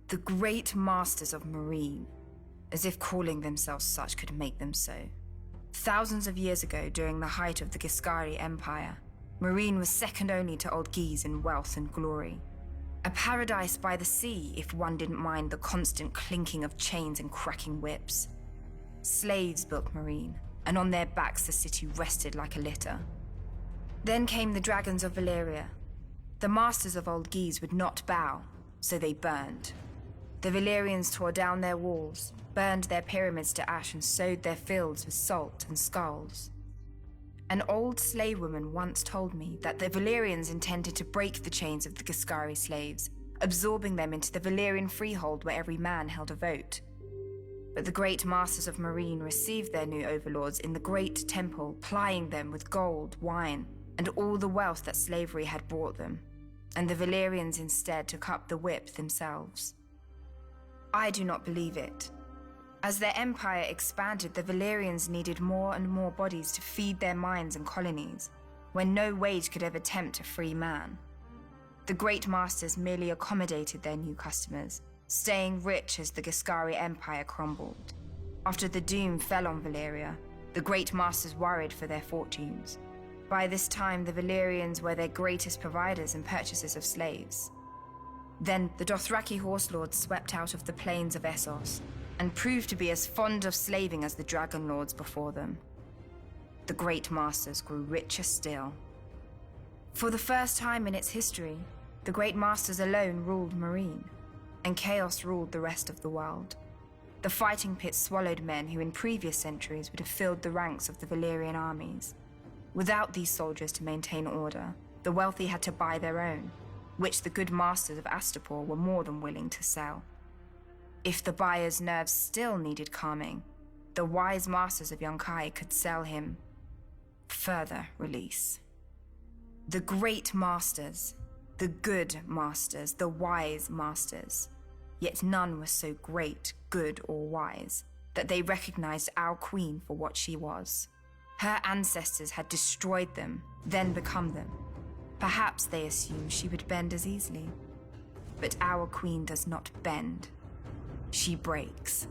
The great masters of Mereen, as if calling themselves such could make them so. Thousands of years ago, during the height of the Giscari Empire, Mereen was second only to Old Guise in wealth and glory. A paradise by the sea, if one didn't mind the constant clinking of chains and cracking whips. Slaves built Mereen, and on their backs the city rested like a litter. Then came the dragons of Valyria. The masters of Old Guise would not bow, so they burned. The Valyrians tore down their walls, burned their pyramids to ash, and sowed their fields with salt and skulls. An old slave woman once told me that the Valyrians intended to break the chains of the Giscari slaves, absorbing them into the Valyrian freehold where every man held a vote. But the great masters of Mereen received their new overlords in the great temple, plying them with gold, wine, and all the wealth that slavery had brought them, and the Valyrians instead took up the whip themselves. I do not believe it. As their empire expanded, the Valyrians needed more and more bodies to feed their mines and colonies, when no wage could ever tempt a free man. The great masters merely accommodated their new customers, staying rich as the Giscari Empire crumbled. After the doom fell on Valyria, the great masters worried for their fortunes. By this time, the Valyrians were their greatest providers and purchasers of slaves. Then the Dothraki horse lords swept out of the plains of Essos, and proved to be as fond of slaving as the dragon lords before them. The great masters grew richer still. For the first time in its history, the great masters alone ruled Mereen, and chaos ruled the rest of the world. The fighting pits swallowed men who in previous centuries would have filled the ranks of the Valyrian armies. Without these soldiers to maintain order, the wealthy had to buy their own, which the good masters of Astapor were more than willing to sell. If the buyer's nerves still needed calming, the wise masters of Yunkai could sell him further release. The great masters, the good masters, the wise masters, yet none was so great, good, or wise that they recognized our queen for what she was. Her ancestors had destroyed them, then become them. Perhaps they assumed she would bend as easily. But our queen does not bend. She breaks.